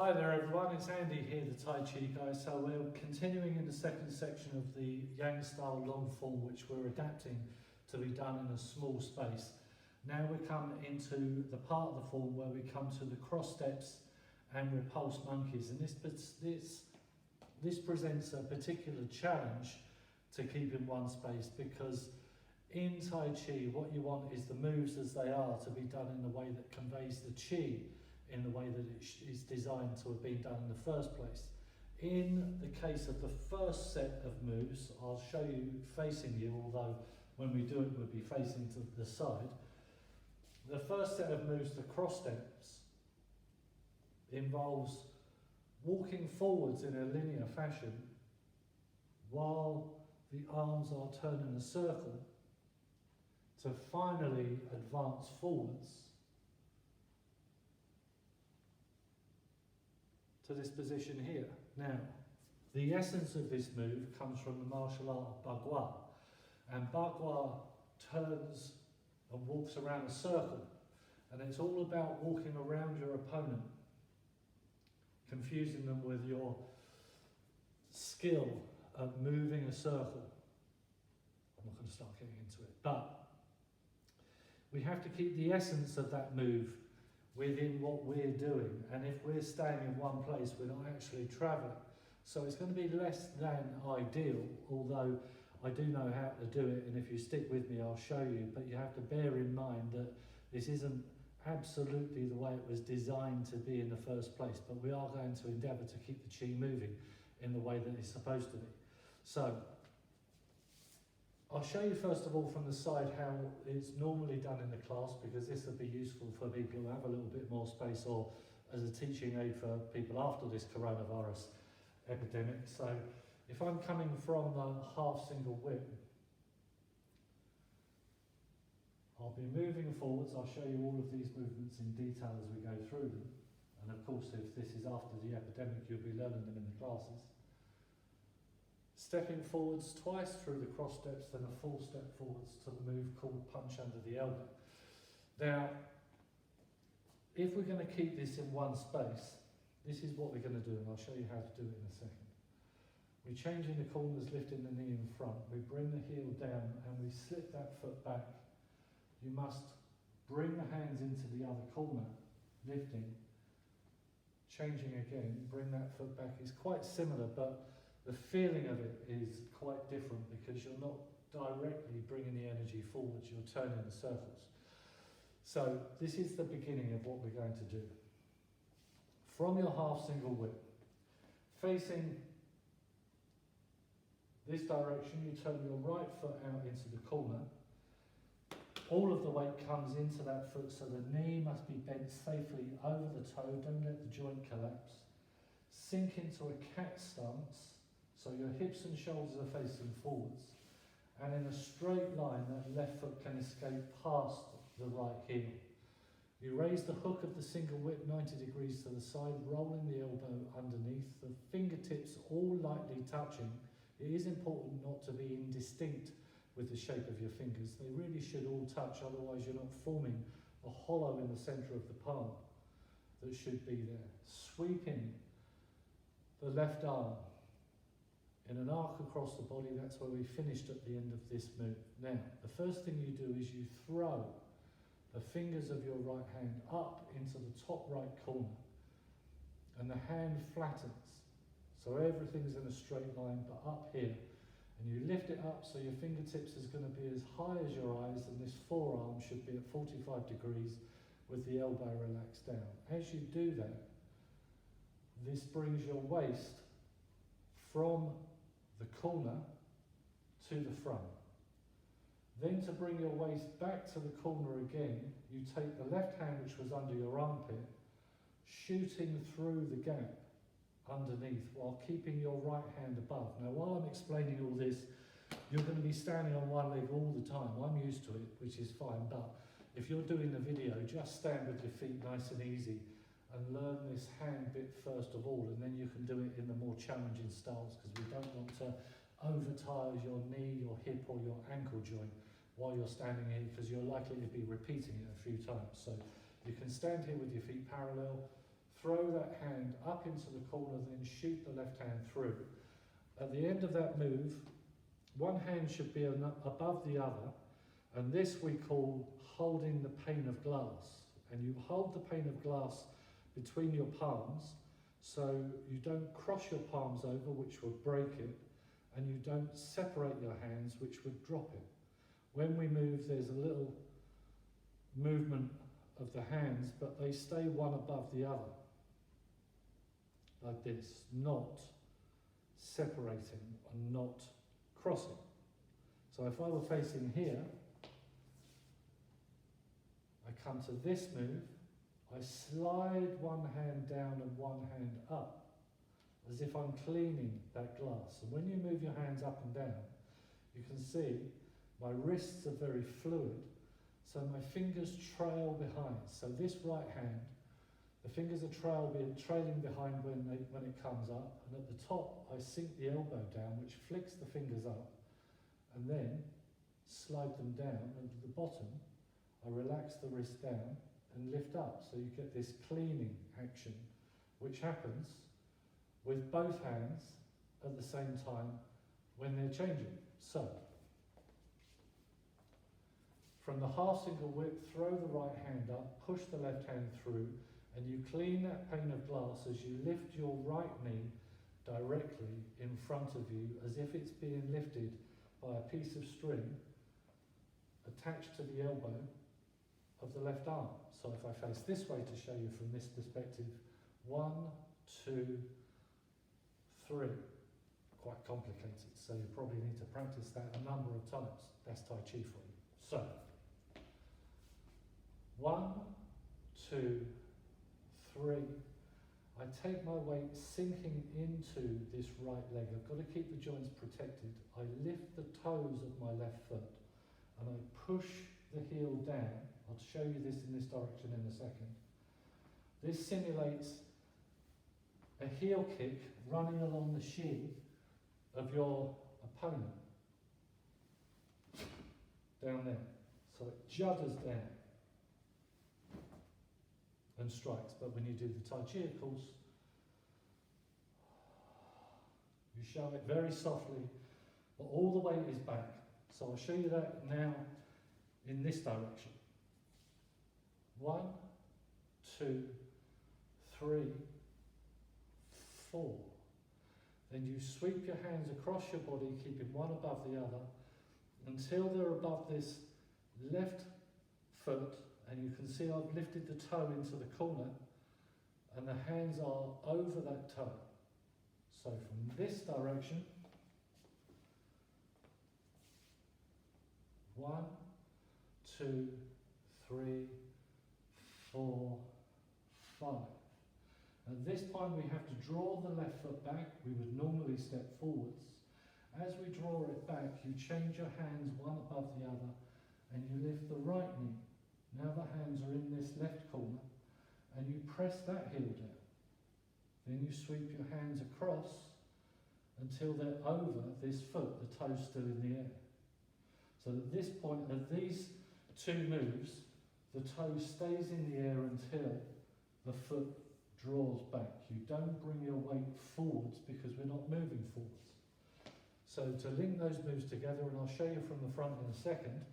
Hi there everyone, it's Andy here, the Tai Chi guy. So we're continuing in the second section of the Yang style long form, which we're adapting to be done in a small space. Now we come into the part of the form where we come to the cross steps and repulse monkeys, and this presents a particular challenge to keep in one space, because in Tai Chi what you want is the moves as they are to be done in a way that conveys the Chi in the way that it is designed to have been done in the first place. In the case of the first set of moves, I'll show you facing you, although when we do it we'll be facing to the side. The first set of moves, the cross steps, involves walking forwards in a linear fashion while the arms are turned in a circle to finally advance forwards to this position here. Now, the essence of this move comes from the martial art of Bagua, and Bagua turns and walks around a circle, and it's all about walking around your opponent, confusing them with your skill of moving a circle. I'm not going to start getting into it, but we have to keep the essence of that move within what we're doing, and if we're staying in one place we're not actually travelling, so it's going to be less than ideal, although I do know how to do it, and if you stick with me I'll show you. But you have to bear in mind that this isn't absolutely the way it was designed to be in the first place, but we are going to endeavour to keep the Chi moving in the way that it's supposed to be. So I'll show you first of all from the side how it's normally done in the class, because this will be useful for people who have a little bit more space, or as a teaching aid for people after this coronavirus epidemic. So if I'm coming from the half single whip, I'll be moving forwards. I'll show you all of these movements in detail as we go through them, and of course if this is after the epidemic you'll be learning them in the classes. Stepping forwards twice through the cross steps, then a full step forwards to the move called punch under the elbow. Now, if we're going to keep this in one space, this is what we're going to do, and I'll show you how to do it in a second. We change in the corners, lifting the knee in front. We bring the heel down and we slip that foot back. You must bring the hands into the other corner, lifting, changing again, bring that foot back. It's quite similar, but the feeling of it is quite different, because you're not directly bringing the energy forwards, you're turning the circles. So this is the beginning of what we're going to do. From your half single whip, facing this direction, you turn your right foot out into the corner. All of the weight comes into that foot, so the knee must be bent safely over the toe, don't let the joint collapse. Sink into a cat stance, so your hips and shoulders are facing forwards, and in a straight line that left foot can escape past the right heel. You raise the hook of the single whip 90 degrees to the side, rolling the elbow underneath, the fingertips all lightly touching. It is important not to be indistinct with the shape of your fingers. They really should all touch, otherwise you're not forming a hollow in the centre of the palm that should be there. Sweeping the left arm in an arc across the body, that's where we finished at the end of this move. Now, the first thing you do is you throw the fingers of your right hand up into the top right corner, and the hand flattens, so everything's in a straight line but up here, and you lift it up so your fingertips is going to be as high as your eyes, and this forearm should be at 45 degrees with the elbow relaxed down. As you do that, this brings your waist from the corner to the front. Then to bring your waist back to the corner again, you take the left hand, which was under your armpit, shooting through the gap underneath while keeping your right hand above. Now, while I'm explaining all this, you're going to be standing on one leg all the time. I'm used to it, which is fine, but if you're doing the video, just stand with your feet nice and easy and learn this hand bit first of all, and then you can do it in the more challenging styles, because we don't want to overtire your knee, your hip or your ankle joint while you're standing here, because you're likely to be repeating it a few times. So you can stand here with your feet parallel, throw that hand up into the corner, then shoot the left hand through. At the end of that move, one hand should be above the other, and this we call holding the pane of glass. And you hold the pane of glass between your palms, so you don't cross your palms over, which would break it, and you don't separate your hands, which would drop it. When we move, there's a little movement of the hands, but they stay one above the other, like this, not separating and not crossing. So if I were facing here, I come to this move, I slide one hand down and one hand up, as if I'm cleaning that glass. And when you move your hands up and down, you can see my wrists are very fluid, so my fingers trail behind. So this right hand, the fingers are trailing behind when it comes up, and at the top I sink the elbow down, which flicks the fingers up, and then slide them down, and at the bottom I relax the wrist down and lift up, so you get this cleaning action, which happens with both hands at the same time when they're changing. So, from the half single whip, throw the right hand up, push the left hand through, and you clean that pane of glass as you lift your right knee directly in front of you, as if it's being lifted by a piece of string attached to the elbow of the left arm. So if I face this way to show you from this perspective, 1, 2, 3. Quite complicated, so you probably need to practice that a number of times. That's Tai Chi for you. So, 1, 2, 3. I take my weight sinking into this right leg. I've got to keep the joints protected. I lift the toes of my left foot and I push the heel down. I'll show you this in this direction in a second. This simulates a heel kick running along the shin of your opponent. Down there. So it judders down and strikes. But when you do the Tai Chi, of course, you show it very softly, but all the weight is back. So I'll show you that now in this direction. 1, 2, 3, 4. Then you sweep your hands across your body, keeping one above the other, until they're above this left foot, and you can see I've lifted the toe into the corner, and the hands are over that toe. So from this direction, 1, 2, 3, 4, 5. At this point we have to draw the left foot back. We would normally step forwards. As we draw it back, you change your hands one above the other and you lift the right knee. Now the hands are in this left corner and you press that heel down. Then you sweep your hands across until they're over this foot, the toe's still in the air. So at this point, at these two moves, the toe stays in the air until the foot draws back. You don't bring your weight forwards because we're not moving forwards. So to link those moves together, and I'll show you from the front in a second.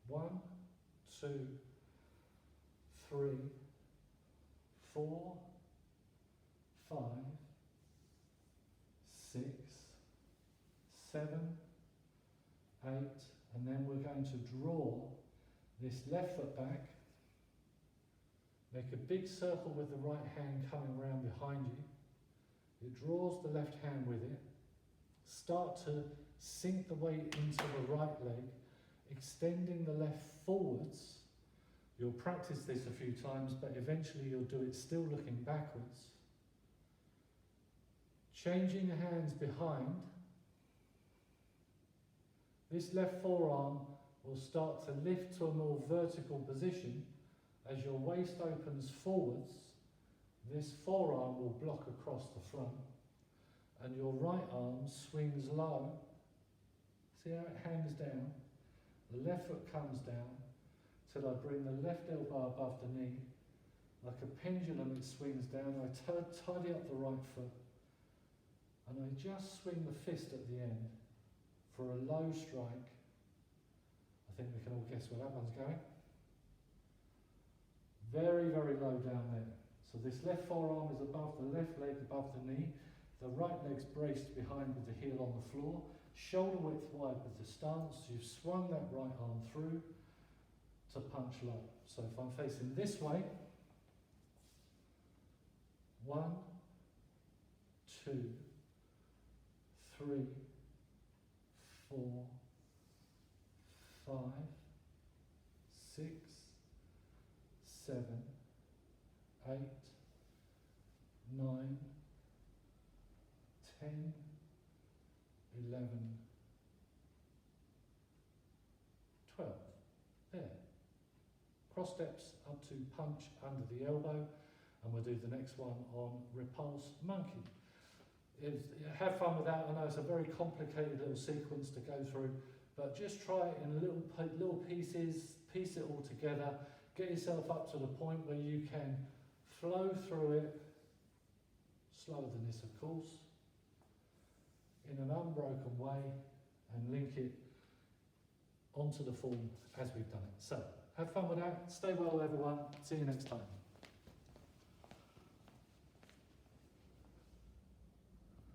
1, 2, 3, 4, 5, 6, 7, 8, and then we're going to draw this left foot back. Make a big circle with the right hand coming around behind you. It draws the left hand with it. Start to sink the weight into the right leg, extending the left forwards. You'll practice this a few times, but eventually you'll do it still looking backwards. Changing the hands behind. This left forearm will start to lift to a more vertical position. As your waist opens forwards, this forearm will block across the front, and your right arm swings low. See how it hangs down? The left foot comes down till I bring the left elbow above the knee, Like a pendulum, it swings down. I tidy up the right foot, and I just swing the fist at the end for a low strike. I think we can all guess where that one's going. Very, very low down there. So this left forearm is above the left leg, above the knee. The right leg's braced behind with the heel on the floor. Shoulder width wide with the stance. You've swung that right arm through to punch low. So if I'm facing this way, 1, 2, 3, 4, 5, 6, 7, 8, 9, 10, 11, 12. There. Cross steps up to punch under the elbow, and we'll do the next one on repulse monkey. Have fun with that. I know it's a very complicated little sequence to go through, but just try it in little pieces, piece it all together, get yourself up to the point where you can flow through it, slower than this of course, in an unbroken way, and link it onto the form as we've done it. So, have fun with that, stay well everyone, see you next time.